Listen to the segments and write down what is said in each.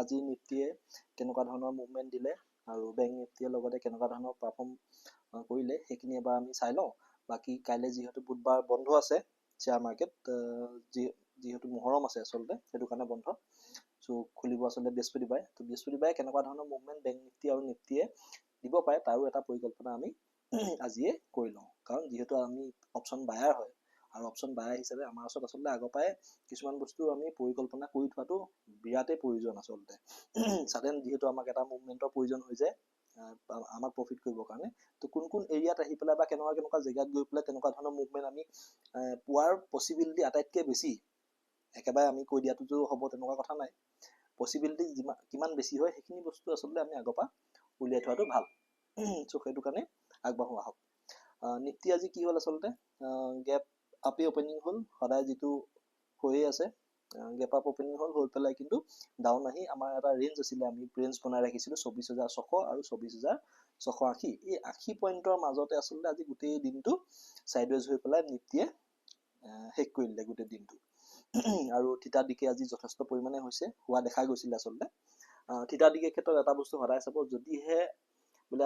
আজি নিফটিয়ে কেনেকুৱা ধৰণৰ মুভমেণ্ট দিলে আৰু বেংক নিফটিয়ে লগতে কেনেকুৱা ধৰণৰ পাৰফৰ্ম কৰিলে সেইখিনি এবাৰ আমি চাই লওঁ। বাকী কাইলৈ যিহেতু বুধবাৰ বন্ধ আছে শ্বেয়াৰ মাৰ্কেট, যিহেতু মহৰম আছে আচলতে সেইটো কাৰণে বন্ধ, চ' খুলিব আচলতে বৃহস্পতিবাৰে। তো বৃহস্পতিবাৰে কেনেকুৱা ধৰণৰ মুভমেণ্ট বেংক নিফটি আৰু নিফটিয়ে দিব পাৰে তাৰো এটা পৰিকল্পনা আমি আজিয়ে কৰি লওঁ। কাৰণ যিহেতু আমি অপশ্যন বায়াৰ হয় আৰু অপশ্যন বায়াৰ হিচাপে আমাৰ ওচৰত আচলতে আগৰ পৰাই কিছুমান বস্তু আমি পৰিকল্পনা কৰি থোৱাটো বিৰাটেই প্ৰয়োজন আচলতে। ছাডেন যিহেতু আমাক এটা মুভমেণ্টৰ প্ৰয়োজন হৈ যায় আমাক প্ৰফিট কৰিবৰ কাৰণে, তো কোন কোন এৰিয়াত আহি পেলাই বা কেনেকুৱা কেনেকুৱা জেগাত গৈ পেলাই তেনেকুৱা ধৰণৰ মুভমেণ্ট আমি পোৱাৰ পচিবিলিটি আটাইতকৈ বেছি, একেবাৰে আমি কৈ দিয়াটোতো হ'ব তেনেকুৱা কথা নাই, পচিবিলিটি কিমান বেছি হয় সেইখিনি বস্তু আচলতে আমি আগৰ পৰা উলিয়াই থোৱাটো ভাল। চ' সেইটো কাৰণে আগবাঢ়ো আহক। নিফটি আজি কি হ'ল আচলতে, গেপ আপে অপেনিং হ'ল, সদায় যিটো হৈয়ে আছে গেপ আপ অপেনিং হ'ল, হৈ পেলাই কিন্তু ডাউন আহি আমাৰ এটা ৰেঞ্জ আছিলে, আমি ৰেঞ্জ বনাই ৰাখিছিলোঁ 24,600 আৰু 24,680। এই 80 পইণ্টৰ মাজতে আচলতে আজি গোটেই দিনটো চাইডৱেজ হৈ পেলাই নিফটিয়ে শেষ কৰি দিলে গোটেই দিনটো। আৰু থিতা ডিকে আজি যথেষ্ট পৰিমাণে হৈছে, হোৱা দেখা গৈছিলে আচলতে। থিতা ডিকে ক্ষেত্ৰত এটা বস্তু সদায় চাব, যদিহে বোলে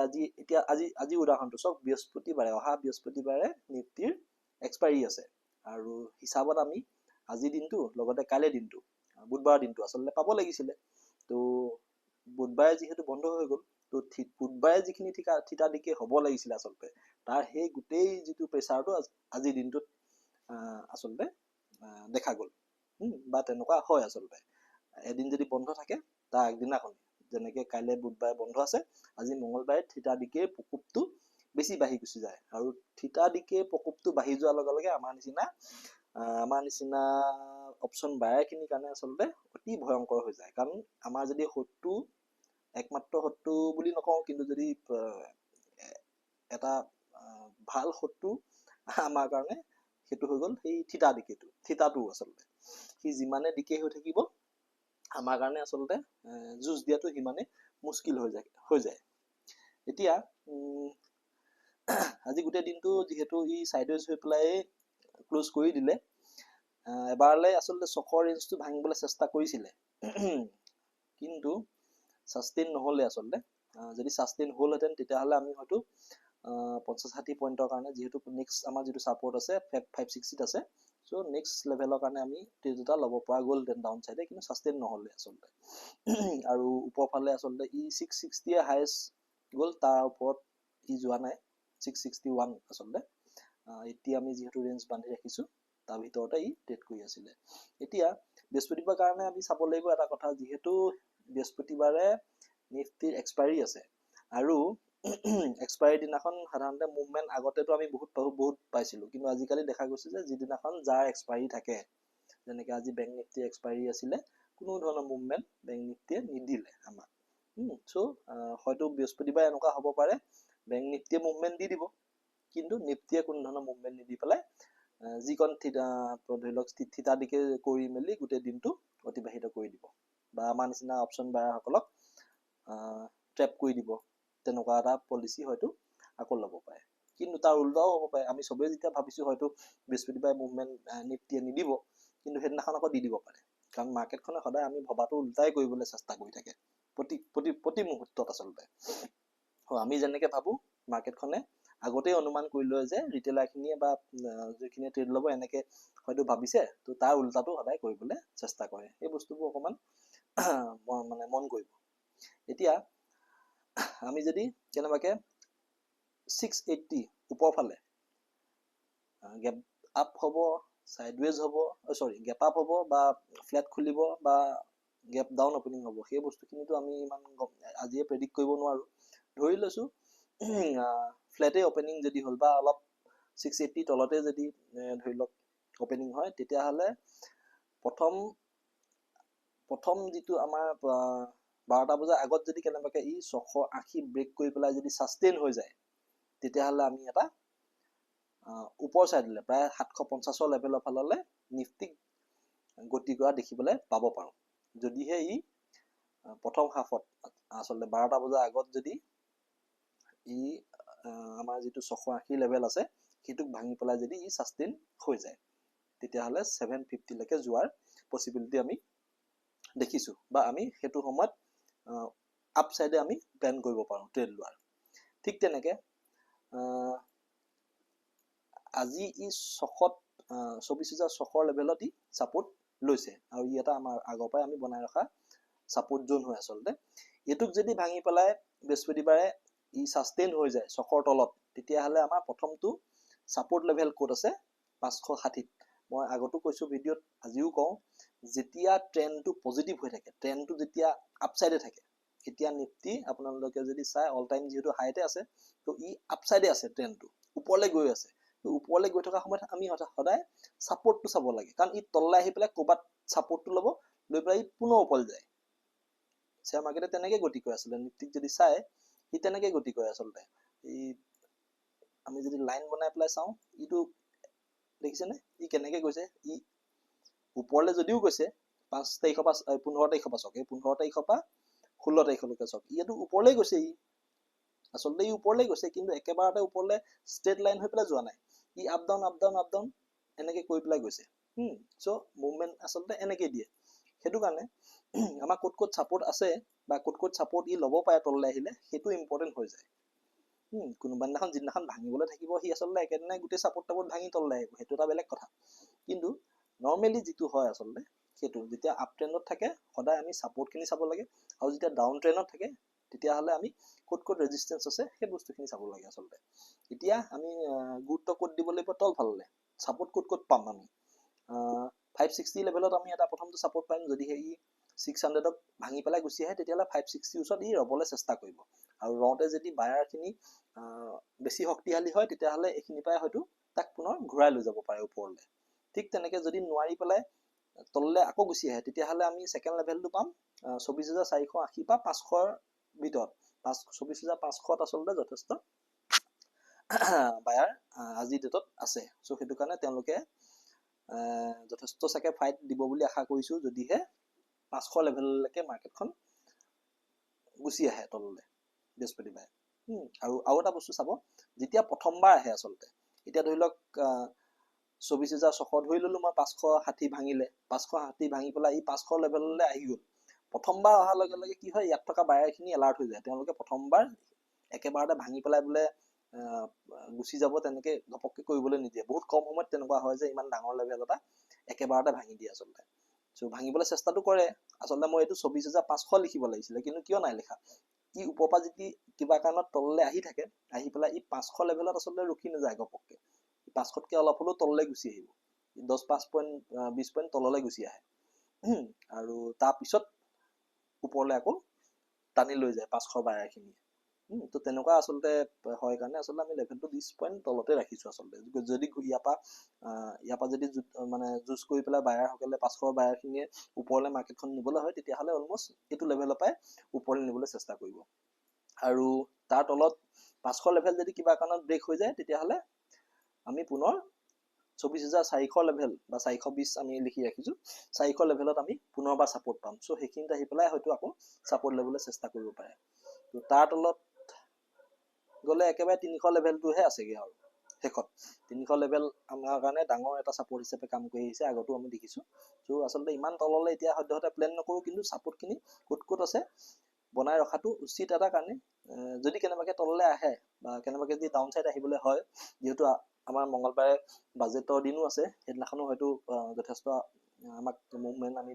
আজি উদাহৰণটো চাওক, অহা বৃহস্পতিবাৰে নিফটিৰ এক্সপাইৰী আছে আৰু হিচাপত আমি আজিৰ দিনটো লগতে কাইলৈ দিনটো বুধবাৰৰ দিনটো আচলতে পাব লাগিছিলে। তো বুধবাৰে যিহেতু বন্ধ হৈ গ'ল, তো বুধবাৰে যিখিনি থিতা ডিকে হ'ব লাগিছিলে আচলতে তাৰ সেই গোটেই যিটো প্ৰেচাৰটো আজিৰ দিনটোত আচলতে দেখা গ'ল, বা তেনেকুৱা হয় আচলতে। এদিন যদি বন্ধ থাকে তাৰ আগদিনাখন, যেনেকৈ কাইলৈ বুধবাৰে বন্ধ আছে, আজি মঙলবাৰে থিতা ডিকেৰ প্ৰকোপটো বেছি বাঢ়ি গুচি যায়, আৰু থিতা ডিকেৰ প্ৰকোপটো বাঢ়ি যোৱাৰ লগে লগে আমাৰ নিচিনা অপশ্যন বায়াৰখিনিৰ কাৰণে আচলতে অতি ভয়ংকৰ হৈ যায়। কাৰণ আমাৰ যদি একমাত্ৰ শত্ৰু বুলি নকওঁ, কিন্তু যদি এটা ভাল শত্ৰু আমাৰ কাৰণে সেইটো হৈ গ'ল সেই থিতাটো আচলতে। সি যিমানে ডিকে হৈ থাকিব আমাৰ কাৰণে আচলতে যুঁজ দিয়াটো সিমানে মুস্কিল হৈ যায়। এতিয়া আজি গোটেই দিনটো যিহেতু ই চাইডৱেজ হৈ পেলাই ক্লোজ কৰি দিলে, এবাৰলৈ আচলতে 600 ৰেঞ্জটো ভাঙিবলৈ চেষ্টা কৰিছিলে, কিন্তু ছাষ্টেইন নহ'লে আচলতে। যদি ছাষ্টেইন হ'লহেঁতেন তেতিয়াহ'লে আমি হয়তো 50-60 পইণ্টৰ কাৰণে, যিহেতু নেক্সট আমাৰ যিটো ছাপৰ্ট আছে 560 আছে, চ' নেক্সট লেভেলৰ কাৰণে আমি ট্ৰেড এটা ল'ব পৰা গ'লহেঁতেন ডাউন চাইডে, কিন্তু ছাষ্টেইন নহ'লে আচলতে। আৰু ওপৰফালে আচলতে 660 হাইয়েষ্ট গ'ল, তাৰ ওপৰত যোৱা নাই, 661 আচলতে। এতিয়া আমি যিহেতু ৰেঞ্জ বান্ধি ৰাখিছোঁ তাৰ ভিতৰতে ট্ৰেড কৰি আছিলে। এতিয়া বৃহস্পতিবাৰ কাৰণে আমি চাব লাগিব এটা কথা, যিহেতু বৃহস্পতিবাৰে নিফটিৰ এক্সপাইৰী আছে আৰু এক্সপাইৰী দিনাখন সাধাৰণতে মুভমেণ্ট আগতেতো আমি বহুত পাইছিলোঁ, কিন্তু আজিকালি দেখা গৈছে যে যিদিনাখন যাৰ এক্সপাইৰী থাকে, যেনেকৈ আজি বেংক নিফটিৰ এক্সপাইৰী আছিলে, কোনো ধৰণৰ মুভমেণ্ট বেংক নিফটিয়ে নিদিলে আমাক। চ' হয়তো বৃহস্পতিবাৰে এনেকুৱা হ'ব পাৰে বেংক নিফটিয়ে মুভমেণ্ট দি দিব, কিন্তু নিফটিয়ে কোনো ধৰণৰ মুভমেণ্ট নিদি পেলাই যিকণ ধৰি লওক থিতা ডিকে কৰি মেলি গোটেই দিনটো অতিবাহিত কৰি দিব, বা আমাৰ নিচিনা অপশ্যন বায়াৰসকলক ট্ৰেপ কৰি দিব, তেনেকুৱা এটা পলিচি হয়তো আকৌ ল'ব পাৰে। কিন্তু তাৰ উল্টাও হ'ব পাৰে, আমি চবেই যেতিয়া ভাবিছোঁ হয়তো বৃহস্পতিবাৰে মুভমেণ্ট নিফটিয়ে নিদিব, কিন্তু সেইদিনাখন আকৌ দি দিব পাৰে। কাৰণ মাৰ্কেটখনে সদায় আমি ভবাটো উল্টাই কৰিবলৈ চেষ্টা কৰি থাকে প্ৰতি মুহূৰ্তত আচলতে। আমি যেনেকৈ ভাবোঁ মাৰ্কেটখনে আগতেই অনুমান কৰি লয় যে ৰিটেইলাৰখিনিয়ে বা যিখিনিয়ে ট্ৰেড ল'ব এনেকৈ হয়তো ভাবিছে, তো তাৰ উল্টাটো সদায় কৰিবলৈ চেষ্টা কৰে। এই বস্তুবোৰ অকণমান মন কৰিব। এতিয়া আমি যদি কেনেবাকৈ 680 ওপৰ ফালে গেপ আপ হ'ব, চাইডৱেজ হ'ব, গেপ আপ হ'ব বা ফ্লেট খুলিব বা গেপ ডাউন অপেনিং হ'ব, সেই বস্তুখিনিতো আমি ইমান আজিয়ে প্ৰেডিক্ট কৰিব নোৱাৰোঁ। ধৰি লৈছোঁ ফ্লেটে অপেনিং যদি হ'ল বা অলপ 680 তলতে যদি ধৰি লওক অপেনিং হয়, তেতিয়াহ'লে প্ৰথম যিটো আমাৰ 12টা বজাৰ আগত যদি কেনেবাকৈ 680 ব্ৰেক কৰি পেলাই যদি ছাষ্টেইন হৈ যায়, তেতিয়াহ'লে আমি এটা ওপৰ চাইডলৈ প্ৰায় 750 লেভেলৰ ফাললৈ নিফটিক গতি কৰা দেখিবলৈ পাব পাৰোঁ। যদিহে প্ৰথম হাফত আচলতে 12টা বজাৰ আগত যদি আমাৰ যিটো 680 লেভেল আছে সেইটোক ভাঙি পেলাই যদি ছাষ্টেইন হৈ যায়, তেতিয়াহ'লে 750লৈকে যোৱাৰ পচিবিলিটি আমি দেখিছোঁ বা আমি সেইটো সময়ত আপচাইডে আমি প্লেন কৰিব পাৰোঁ ট্ৰেড লোৱাৰ। ঠিক তেনেকৈ আজি ই 24,600 লেভেলত ই ছাপোৰ্ট লৈছে আৰু ই এটা আমাৰ আগৰ পৰাই আমি বনাই ৰখা ছাপোৰ্ট জোন হয় আচলতে। এইটোক যদি ভাঙি পেলাই বৃহস্পতিবাৰে ই ছাষ্টেইন হৈ যায় 600ৰ তলত, তেতিয়াহ'লে আমাৰ প্ৰথমটো ছাপোৰ্ট লেভেল ক'ত আছে 560ত। মই আগতো কৈছোঁ ভিডিঅ'ত, আজিও কওঁ, যেতিয়া ট্ৰেণ্ডটো পজিটিভ হৈ থাকে, ট্ৰেণ্ডটো যেতিয়া আপচাইডে থাকে, এতিয়া নিফটি আপোনালোকে যদি চাই অল টাইম যিহেতু হাইতে আছে, তো ই আপচাইডে আছে, ট্ৰেণ্ডটো ওপৰলৈ গৈ আছে। ওপৰলৈ গৈ থকা সময়ত আমি সদায় ছাপোৰ্টটো চাব লাগে, কাৰণ ই তললৈ আহি পেলাই ক'ৰবাত ছাপোৰ্টটো ল'ব, লৈ পেলাই ই পুনৰ ওপৰলৈ যায়। শ্বেয়াৰ মাৰ্কেটে তেনেকৈ গতি কৰে আচলতে। নিফটিক যদি চাই ই তেনেকৈ গতি কৰে আচলতে। ই আমি যদি লাইন বনাই পেলাই চাওঁ, ইটো দেখিছেনে ই কেনেকৈ গৈছে। ই ওপৰলৈ যদিও গৈছে 5 তাৰিখৰ পৰা 15 তাৰিখৰ পৰা চাওক, এই 15 তাৰিখৰ পৰা 16 তাৰিখলৈকে চাওক, ইয়াতো ওপৰলৈ গৈছে। ই আচলতে ই ওপৰলৈ গৈছে, কিন্তু একেবাৰতে ওপৰলৈ ষ্ট্ৰেট লাইন হৈ পেলাই যোৱা নাই। ই up down up down up down এনেকৈ কৰি পেলাই গৈছে। চ' মুভমেণ্ট আচলতে এনেকৈ দিয়ে। সেইটো কাৰণে আমাৰ ক'ত ক'ত ছাপোৰ্ট আছে বা ক'ত ক'ত ছাপোৰ্ট ই ল'ব পাৰে তললৈ আহিলে, সেইটো ইম্পৰ্টেণ্ট হৈ যায়। কোনোবা দিনাখন যিদিনাখন ভাঙিবলৈ থাকিব, সি আচলতে একেদিনাই গোটেই ছাপোৰ্ট টাপোৰ্ট ভাঙি তললৈ আহিব, সেইটো এটা বেলেগ কথা। কিন্তু নৰ্মেলি যিটো হয় আচলতে, সেইটো যেতিয়া আপ ট্ৰেণ্ডত থাকে সদায় আমি ছাপোৰ্টখিনি চাব লাগে, আৰু যেতিয়া ডাউন ট্ৰেণ্ডত থাকে তেতিয়াহ'লে আমি ক'ত ক'ত ৰেজিষ্টেঞ্চ আছে সেই বস্তুখিনি চাব লাগে আচলতে। এতিয়া আমি গুৰুত্ব ক'ত দিব লাগিব, তল ফাললে। ছাপোৰ্ট ক'ত ক'ত পাম আমি 560 লেভেলত আমি এটা প্ৰথমটো ছাপোৰ্ট পাম। যদিহে ই 600ক ভাঙি পেলাই গুচি আহে, তেতিয়াহ'লে 560 ওচৰত ই ৰ'বলৈ চেষ্টা কৰিব, আৰু ৰওঁতে যদি বায়াৰখিনি বেছি শক্তিশালী হয়, তেতিয়াহ'লে এইখিনিৰ পৰাই হয়তো তাক পুনৰ ঘূৰাই লৈ যাব পাৰে ওপৰলৈ। ঠিক তেনেকৈ যদি নোৱাৰি পেলাই তললৈ আকৌ গুচি আহে, তেতিয়াহ'লে আমি ছেকেণ্ড লেভেলটো পাম 24,480 পৰা 500ৰ ভিতৰত। 24,500ত আচলতে যথেষ্ট বায়াৰ আজিৰ ডেটত আছে। চ' সেইটো কাৰণে তেওঁলোকে যথেষ্ট চাগে ফাইট দিব বুলি আশা কৰিছোঁ, যদিহে 500 লেভেললৈকে মাৰ্কেটখন গুচি আহে তললৈ বৃহস্পতিবাৰে। আৰু এটা বস্তু চাব, যেতিয়া প্ৰথমবাৰ আহে আচলতে, এতিয়া ধৰি লওক 24,600 ধৰি ল'লোঁ মই, 560 ভাঙিলে, 560 ভাঙি পেলাই ই 500 লেভেললৈ আহি গ'ল। প্ৰথমবাৰ অহাৰ লগে লগে কি হয়, ইয়াত থকা বায়াৰখিনি এলাৰ্ট হৈ যায়। তেওঁলোকে প্ৰথমবাৰ একেবাৰতে ভাঙি পেলাই বোলে গুচি যাব তেনেকৈ ঘপককৈ কৰিবলৈ নিদিয়ে। বহুত কম সময়ত তেনেকুৱা হয় যে ইমান ডাঙৰ লেভেল এটা একেবাৰতে ভাঙি দিয়ে আচলতে। চ' ভাঙিবলৈ চেষ্টাটো কৰে। আচলতে মই এইটো 24,500 লিখিব লাগিছিলে, কিন্তু কিয় নাই লিখা, ই ওপৰৰ পৰা যদি কিবা কাৰণত তললৈ আহি থাকে, আহি পেলাই ই 500 লেভেলত আচলতে ৰখি নাযায় ঘপককৈ। 500তকৈ অলপ হ'লেও তললৈ গুচি আহিব, 10-5 পইণ্ট 20 পইণ্ট তললৈ গুচি আহে, আৰু তাৰপিছত ওপৰলৈ আকৌ টানি লৈ যায় 500 বায়াৰখিনিয়ে। তো তেনেকুৱা আচলতে হয় কাৰণে আচলতে আমি লেভেলটো 20 পইণ্ট তলতে ৰাখিছোঁ আচলতে। যদি ইয়াৰ পৰা যদি মানে যুঁজ কৰি পেলাই বায়াৰসকলে 500 বায়াৰখিনিয়ে ওপৰলৈ মাৰ্কেটখন নিবলৈ হয়, তেতিয়াহ'লে অলমষ্ট এইটো লেভেলৰ পৰাই ওপৰলৈ নিবলৈ চেষ্টা কৰিব। আৰু তাৰ তলত 500 লেভেল যদি কিবা কাৰণত ব্ৰেক হৈ যায়, তেতিয়াহ'লে আমি পুনৰ 24,400 লেভেল বা 420 আমি লিখি ৰাখিছোঁ, 400 লেভেলত আমি পুনৰবাৰ ছাপোৰ্ট পাম। চ' সেইখিনিত আহি পেলাই হয়তো আকৌ ছাপোৰ্ট ল'বলৈ চেষ্টা কৰিব পাৰে। তো তাৰ তলত গ'লে একেবাৰে 300 লেভেলটোহে আছেগৈ, আৰু শেষত 300 লেভেল আমাৰ কাৰণে ডাঙৰ এটা ছাপোৰ্ট হিচাপে কাম কৰি আহিছে, আগতো আমি দেখিছোঁ। চ' আচলতে ইমান তললৈ এতিয়া সদ্যহতে প্লেন নকৰোঁ, কিন্তু ছাপোৰ্টখিনি ক'ত ক'ত আছে বনাই ৰখাটো উচিত এটা কাৰণে। যদি কেনেবাকৈ তললৈ আহে বা কেনেবাকৈ যদি ডাউন চাইড আহিবলৈ হয়, যিহেতু আমাৰ মঙলবাৰে বাজেটৰ দিনো আছে, সেইদিনাখনো হয়তো যথেষ্ট আমাক মুভমেণ্ট আমি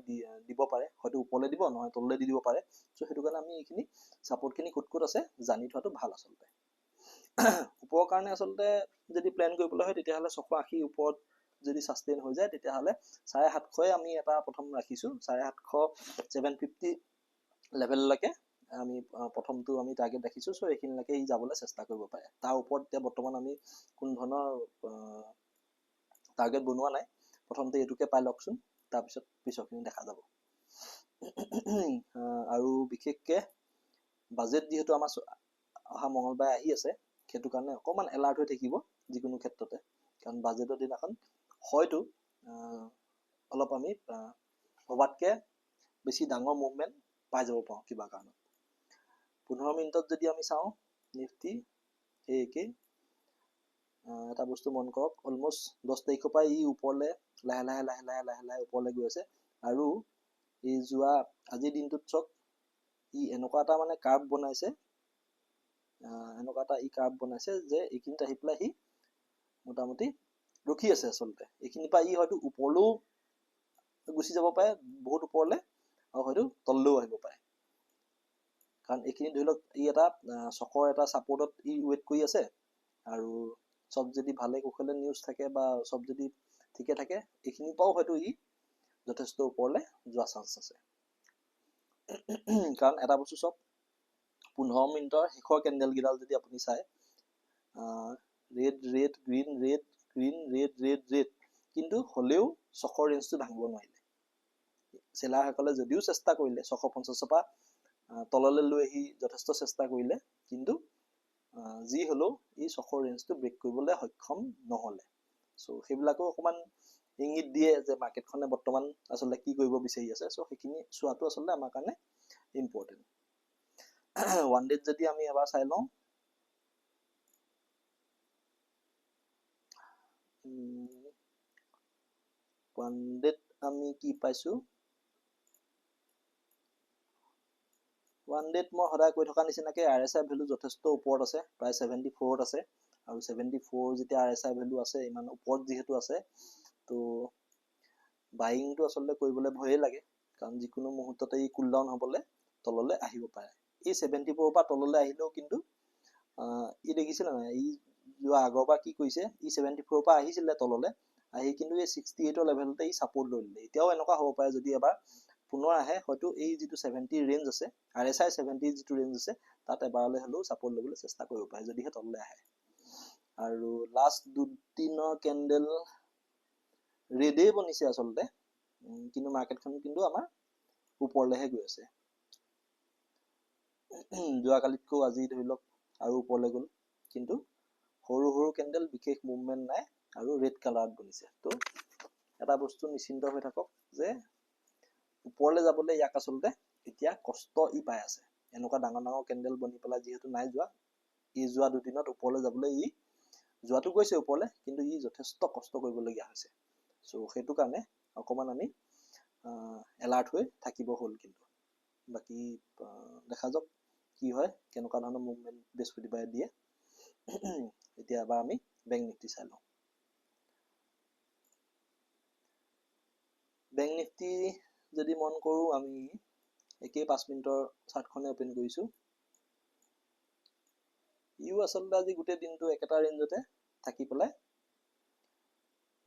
দিব পাৰে, হয়তো ওপৰলৈ দিব, নহয় তললৈ দি দিব পাৰে। চ' সেইটো কাৰণে আমি এইখিনি ছাপোৰ্টখিনি ক'ত ক'ত আছে জানি থোৱাটো ভাল আচলতে। ওপৰৰ কাৰণে আচলতে যদি প্লেন কৰিবলৈ হয়, তেতিয়াহ'লে 680 ওপৰত যদি ছাষ্টেইন হৈ যায়, তেতিয়াহ'লে 750 আমি এটা প্ৰথম ৰাখিছোঁ। 750 750 লেভেললৈকে আমি প্ৰথমটো আমি টাৰ্গেট ৰাখিছোঁ। চ' এইখিনিলৈকে ই যাবলৈ চেষ্টা কৰিব পাৰে। তাৰ ওপৰত এতিয়া বৰ্তমান আমি কোনো ধৰণৰ টাৰ্গেট বনোৱা নাই। প্ৰথমতে এইটোকে পাই লওকচোন, তাৰপিছত পিছৰখিনি দেখা যাব। আৰু বিশেষকৈ বাজেট যিহেতু আমাৰ অহা মঙলবাৰে আহি আছে, সেইটো কাৰণে অকণমান এলাৰ্ট হৈ থাকিব যিকোনো ক্ষেত্ৰতে, কাৰণ বাজেটৰ দিনাখন হয়তো অলপ আমি ভবাতকৈ বেছি ডাঙৰ মুভমেণ্ট পাই যাব পাৰোঁ কিবা কাৰণত। 15 মিনিটত যদি আমি চাওঁ নিফটি, সেই একেই এটা বস্তু মন কৰক, অলমষ্ট 10 তাৰিখৰ পৰা ই ওপৰলৈ লাহে লাহে ওপৰলৈ গৈ আছে, আৰু এই যোৱা আজিৰ দিনটোত চক ই এনেকুৱা এটা মানে কাৰ্ভ বনাইছে, এনেকুৱা এটা ই কাৰ্ভ বনাইছে যে এইখিনিত আহি পেলাই সি মোটামুটি ৰখি আছে আচলতে। এইখিনিৰ পৰা ই হয়তো ওপৰলৈও গুচি যাব পাৰে বহুত ওপৰলৈ, আৰু হয়তো তললৈও আহিব পাৰে, কাৰণ এইখিনি ধৰি লওক ই এটা চকৰ এটা ছাপৰ্টত ই ৱেইট কৰি আছে, আৰু চব যদি ভালে কুশলে নিউজ থাকে বা চব যদি ঠিকে থাকে এইখিনিৰ পৰাও হয়তো ই যথেষ্ট ওপৰলৈ যোৱা চান্স আছে। কাৰণ এটা বস্তু চব 15 মিনিটৰ শেষৰ কেণ্ডেলকেইডাল যদি আপুনি চায়, red red green red green red red red, কিন্তু হ'লেও চকৰ ৰেঞ্জটো ভাঙিব নোৱাৰিলে। চেলাৰসকলে যদিও চেষ্টা কৰিলে 650 পৰা তললৈ লৈ আহি যথেষ্ট চেষ্টা কৰিলে, কিন্তু যি হ'লেও এই চকৰ ৰেঞ্জটো ব্ৰেক কৰিবলৈ সক্ষম নহ'লে। চ' সেইবিলাকো অকণমান ইংগিত দিয়ে যে মাৰ্কেটখনে বৰ্তমান আচলতে কি কৰিব বিচাৰি আছে। চ' সেইখিনি চোৱাটো আচলতে আমাৰ কাৰণে ইম্পৰ্টেণ্ট। ওৱান ডেত যদি আমি এবাৰ চাই লওঁ, ওৱান ডেত আমি কি পাইছোঁ, ওৱান ডেত মই সদায় কৈ থকা নিচিনাকৈ RSI ভেলু যথেষ্ট ওপৰত আছে, প্ৰায় 74ত আছে, আৰু 74 যেতিয়া RSI ভেলু আছে, ইমান ওপৰত যিহেতু আছে, তো বাইংটো আচলতে কৰিবলৈ ভয়ে লাগে, কাৰণ যিকোনো মুহূৰ্ততে ই কুল ডাউন হ'বলৈ তললৈ আহিব পাৰে। এই 74ৰ পৰা তললৈ আহিলেও কিন্তু ই দেখিছিলে নাই, ই যোৱা আগৰবাৰ কি কৰিছে, ই 74ৰ পৰা আহিছিলে তললৈ, আহি কিন্তু এই 68ৰ লেভেলতে ই ছাপৰ্ট লৈ ল'লে। এতিয়াও এনেকুৱা হ'ব পাৰে যদি এবাৰ পুনৰ আহে, হয়তো এই যিটো 70 ৰেঞ্জ আছে, RSI 70 যিটো ৰেঞ্জ আছে, তাত এবাৰলৈ হ'লেও ছাপৰ্ট ল'বলৈ চেষ্টা কৰিব পাৰে যদিহে তললৈ আহে। আৰু লাষ্ট দুদিনৰ কেণ্ডেল ৰেডেই বনিছে আচলতে, কিন্তু মাৰ্কেটখন কিন্তু আমাৰ ওপৰলৈহে গৈ আছে। যোৱাকালিতকৈ আজি ধৰি লওক আৰু ওপৰলৈ গ'ল, কিন্তু সৰু সৰু কেণ্ডেল বিশেষ মুভমেণ্ট নাই, আৰু ৰেড কালাৰত বনিছে। তো এটা বস্তু নিশ্চিন্ত হৈ থাকক যে ওপৰলৈ যাবলৈ ইয়াক আচলতে এতিয়া কষ্ট ই পাই আছে। এনেকুৱা ডাঙৰ ডাঙৰ কেণ্ডেল বনি পেলাই যিহেতু নাই যোৱা, ই যোৱা দুদিনত ওপৰলৈ যাবলৈ ই যোৱাটো গৈছে ওপৰলৈ, কিন্তু ই যথেষ্ট কষ্ট কৰিবলগীয়া হৈছে। চ' সেইটো কাৰণে অকণমান আমি এলাৰ্ট হৈ থাকিব হ'ল। কিন্তু বাকী দেখা যাওক কি হয়, কেনেকুৱা ধৰণৰ মুভমেণ্ট বৃহস্পতিবাৰে দিয়ে। এতিয়া এবাৰ আমি বেংক নিফ্টি চাই লওঁ। বেংক নিফ্টি যদি মন কৰোঁ, আমি একেই 5 মিনিটৰ চাৰ্টখনে অপেন কৰিছোঁ। ইও আচলতে আজি গোটেই দিনটো একেটা ৰেঞ্জতে থাকি পেলাই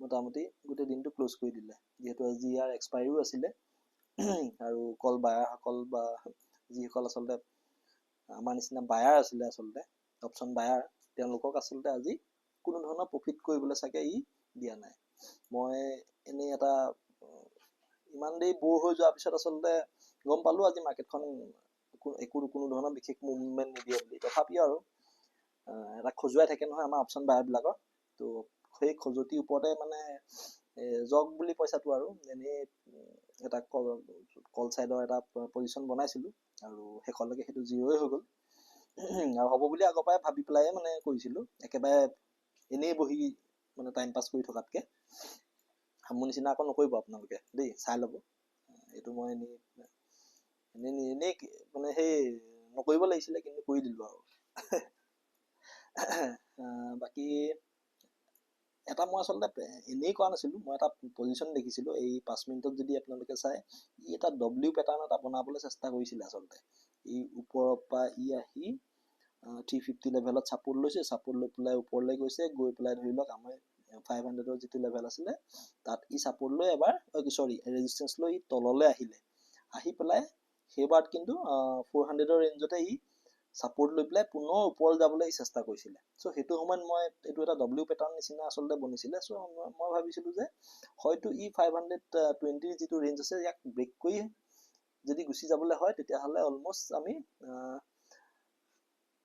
মোটামুটি গোটেই দিনটো ক্লোজ কৰি দিলে, যিহেতু আজি ইয়াৰ এক্সপায়াৰিও আছিলে। আৰু কল বায়াৰসকল বা যিসকল আচলতে আমাৰ নিচিনা বায়াৰ আছিলে, আচলতে অপশ্যন বায়াৰ, তেওঁলোকক আচলতে আজি কোনো ধৰণৰ প্ৰফিট কৰিবলৈ চাগে ই দিয়া নাই। মই এনেই এটা ইমান দেৰি বৰ হৈ যোৱাৰ পিছত আচলতে গম পালোঁ আজি মাৰ্কেটখন কোনো ধৰণৰ বিশেষ মুভমেণ্ট নিদিয়ে বুলি। তথাপিও আৰু এটা খজুৱাই থাকে নহয় আমাৰ অপশ্যন বায়াৰবিলাকৰ, তো সেই খজুৱতিৰ ওপৰতে মানে জগ বুলি পইচাটো আৰু এনেই এটা কল চাইডৰ এটা পজিশ্যন বনাইছিলোঁ, আৰু শেষলৈকে সেইটো জিৰ'ই হৈ গ'ল। আৰু হ'ব বুলি আগৰ পৰাই ভাবি পেলাই মানে কৰিছিলোঁ, একেবাৰে এনেই বহি মানে টাইম পাছ কৰি থকাতকৈ। মোৰ নিচিনা আকৌ নকৰিব আপোনালোকে দেই, চাই ল'ব। এইটো মই এনেই মানে সেই নকৰিব লাগিছিলে, কিন্তু কৰি দিলোঁ আৰু। বাকী এটা মই আচলতে এনেই কৰা নাছিলোঁ, মই এটা পজিশ্যন দেখিছিলোঁ এই 5 মিনিটত যদি আপোনালোকে চাই, ই এটা ডব্লিউ পেটাৰ্ণত বনাবলৈ চেষ্টা কৰিছিলে আচলতে। ই ওপৰৰ পৰা ই আহি 350 লেভেলত ছাপোৰ্ট লৈছে, ছাপোৰ্ট লৈ পেলাই ওপৰলৈ গৈছে, গৈ পেলাই ধৰি লওক আমাৰ 500ৰ যিটো লেভেল আছিলে তাত ই ছাপোৰ্ট লৈ এবাৰ ৰেজিষ্টেঞ্চ লৈ ই তললৈ আহিলে, আহি পেলাই সেইবাৰত কিন্তু 400ৰ ৰেঞ্জতে ই ছাপোৰ্ট লৈ পেলাই পুনৰ ওপৰলৈ যাবলৈ চেষ্টা কৰিছিলে। চ' সেইটো সময়ত মই এইটো এটা ডব্লিউ পেটাৰ্ণ নিচিনা আচলতে বনিছিলে। চ' মই ভাবিছিলোঁ যে হয়তো ই 520 যিটো ৰেঞ্জ আছে ইয়াক ব্ৰেক কৰি যদি গুচি যাবলৈ হয়, তেতিয়াহ'লে অলমষ্ট আমি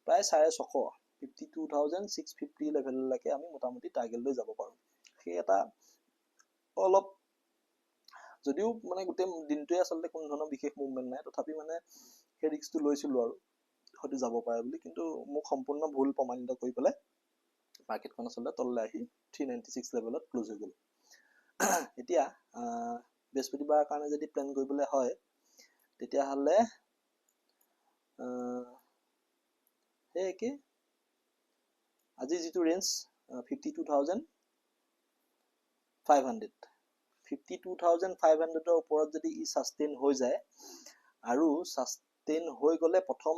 প্ৰায় 650 52,650 লেভেললৈকে আমি মোটামুটি টাৰ্গেট লৈ যাব পাৰোঁ। সেই এটা অলপ যদিও মানে গোটেই দিনটোৱে আচলতে কোনো ধৰণৰ বিশেষ মুভমেণ্ট নাই, তথাপি মানে সেই ৰিস্কটো লৈছিলোঁ আৰু হয়তো যাব পাৰে বুলি। কিন্তু মোক সম্পূৰ্ণ ভুল প্ৰমাণিত কৰি পেলাই মাৰ্কেটখন আচলতে তললৈ আহি 396 লেভেলত ক্লোজ হৈ গ'ল। এতিয়া বৃহস্পতিবাৰৰ কাৰণে যদি প্লেন কৰিবলৈ হয় তেতিয়াহ'লে সেই একে আজি যিটো ৰেঞ্জ 52,500 52,500 ওপৰত যদি ই সাস্টেইন হৈ যায় আৰু সাস্টেইন হৈ গ'লে প্ৰথম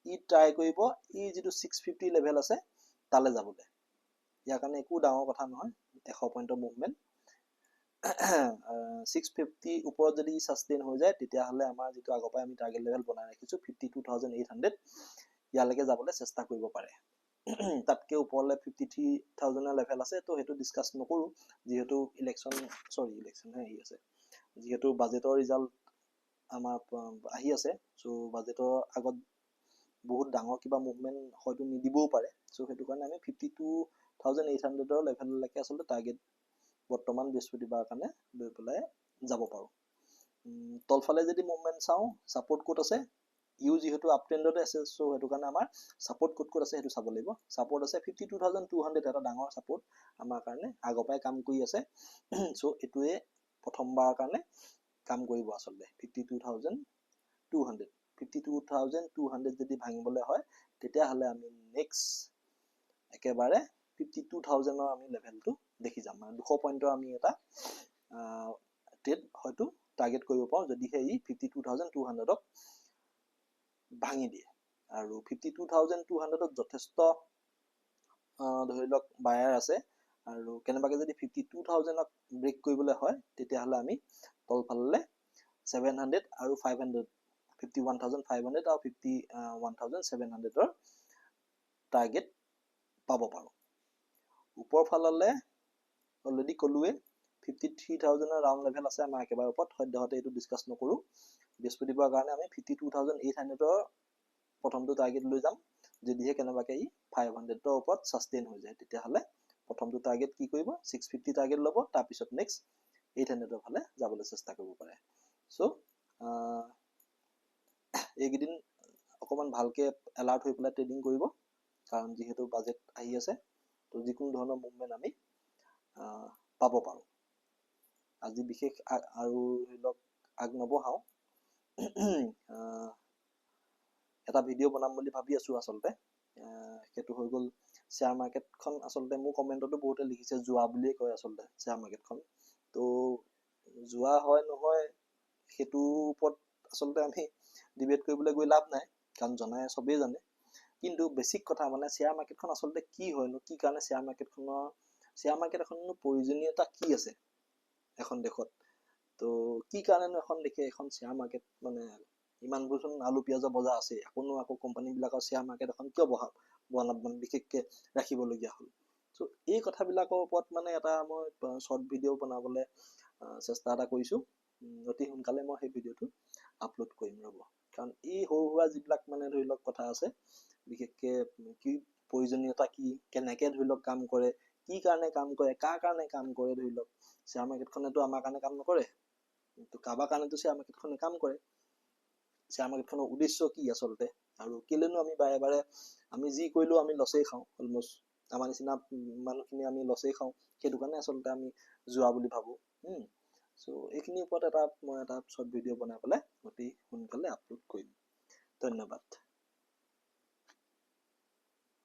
ই ট্ৰাই কৰিব ই যিটো 650 লেভেল আছে তালে যাবলৈ ইয়াৰ কাৰণে একো ডাঙৰ কথা নহয় 100 পইণ্টৰ মুভমেণ্ট 650 ওপৰত যদি সাস্টেইন হৈ যায় তেতিয়াহ'লে আমাৰ যিটো আগৰ পৰাই আমি টাৰ্গেট লেভেল বনাই ৰাখিছো 52,800 ইয়ালৈকে যাবলৈ চেষ্টা কৰিব পাৰে তাতকে ওপৰলে 53,000 লেভেল আছে তো হেতু ডিসকাস নকৰো যেহেতু ইলেকশন আহি আছে যেহেতু বাজেটৰ ৰিজাল্ট আমাৰ আহি আছে সো বাজেটৰ আগত বহুত ডাঙৰ কিবা মুভমেন্ট হয়তো নিদিবও পাৰে সো হেতু কাৰণে আমি 52,800 লেভেললৈকে আসলে টাৰ্গেট বৰ্তমান বৃহস্পতিবাৰৰ কাৰণে লৈ পেলাই যাব পাৰো তলফালে যদি মুভমেন্ট চাও সাপোৰ্ট কোড আছে ইউ যেহেতু আপ ট্ৰেন্ডতে আছে সো হেতু কাৰণে আমাৰ সাপোৰ্ট কোড আছে হেতু চাব লাগিব সাপোৰ্ট আছে 52,200 এটা ডাঙৰ সাপোৰ্ট আমাৰ কাৰণে আগৰ পৰাই কাম কৰি আছে সো এটোৱে প্ৰথমবাৰৰ কাৰণে কাম কৰিব আসলে 52,200 যদি ভাঙিবলৈ হয় তেতিয়াহ'লে আমি নেক্সট একেবাৰে 52,000 আমি লেভেলটো দেখি যাম মানে 200 পইণ্টৰ আমি এটা ট্ৰেড হয়তো টাৰ্গেট কৰিব পাৰো যদি হে 52,200 ভাঙি দিয়ে আৰু 52,200 যথেষ্ট ধৰি লওক বায়াৰ আছে আৰু কেনেবাকে যদি 52,000 ব্ৰেক কৰিবলৈ হয় তেতিয়াহ'লে আমি তলফালে 700 আৰু 500 51,500 আৰু 51,700 টাৰ্গেট পাব পাৰো ওপৰ ফাললে অলৰেডি কলোৱে 53,000 ৰাউন্ড লেভেল আছে আমাৰ একেবাৰে ওপৰত সদ্যহতে এটো ডিসকাস নকৰো বৃহস্পতিবাৰৰ কাৰণে আমি 52,800 প্ৰথমটো টাৰ্গেট লৈ যাম যদিহে কেনেবাকে ই 500 ওপৰত সাস্টেইন হৈ যায় তেতিয়াহ'লে প্ৰথমটো টাৰ্গেট কি কৰিব 650 টাৰ্গেট ল'ব তাৰ পিছত নেক্সট 800 ফালে যাবলৈ চেষ্টা কৰিব পাৰে সো এইকেইদিন অকমান ভালকে এলাৰ্ট হৈ পেলাই ট্ৰেডিং কৰিব কাৰণ যেহেতু বাজেট আহি আছে তো যিকোনো ধৰণৰ মুভমেন্ট আমি পাব পাৰো আজি বিশেষ আৰু ধৰিলক আগ নবহাও এটা ভিডিও বনাম বুলি ভাবি আছো আসলতে হেতু হৈ গল শেয়াৰ মাৰ্কেটখন আসলতে মোৰ কমেন্টতো বহুতে লিখিছে জুৱা বুলিয়ে কয় আসলতে শেয়াৰ মাৰ্কেটখন তো জুৱা হয় নহয় হেতু ওপৰত আসলতে আমি ডিবেট কৰিবলৈ গৈ লাভ নাই কাৰণ জনাই সবেই জানে কিন্তু বেসিক কথা মানে শেয়াৰ মাৰ্কেটখন আসলতে কি হয়নো কি কাৰণে শেয়াৰ মাৰ্কেট এখনৰ প্ৰয়োজনীয়তা কি আছে এখন দেশত তো কি কাৰণেনো এখন দেখে এখন শেয়াৰ মাৰ্কেট মানে ইমান বছৰ আলু পিয়াজৰ বজাৰ আছে আকৌ কোম্পানী বিলাকৰ শেয়াৰ মাৰ্কেট এখন কিয় বনাব বিশেষকে ৰাখিবলগীয়া হ'ল সো এই কথাবিলাকৰ ওপৰত মানে এটা মই শৰ্ট ভিডিও বনাবলৈ চেষ্টা এটা কৰিছো অতি সোনকালে মই সেই ভিডিওটো আপলোড কৰিম ৰব কাৰণ এই সৰুৱা যিবিলাক মানে ধৰি লওক কথা আছে বিশেষকে কি প্ৰয়োজনীয়তা কি কেনেকে ধৰি লওক কাম কৰে কি কাৰণে কাম কৰে কাৰ কাৰণে কাম কৰে ধৰি লওক শেয়াৰ মাৰ্কেটখনেতো আমাৰ কাৰণে কাম নকৰে তো কাবা কাৰণেতো শেয়াৰ মাৰ্কেটখনে কাম কৰে শেয়াৰ মাৰ্কেটখনৰ উদ্দেশ্য কি আসলতে আৰু কেলেনো আমি বাৰে বাৰে আমি যি কৰিলো আমি লসেই খাওঁ অলমোস্ট আমাৰ নিচিনা মানুহখিনি আমি লসেই খাওঁ সেইটো কাৰণে আসলতে আমি জুৱা বুলি ভাবো সো এইখিনিৰ ওপৰত মই এটা শৰ্ট ভিডিও বনাই পেলাই অতি সোনকালে আপলোড কৰিম ধন্যবাদ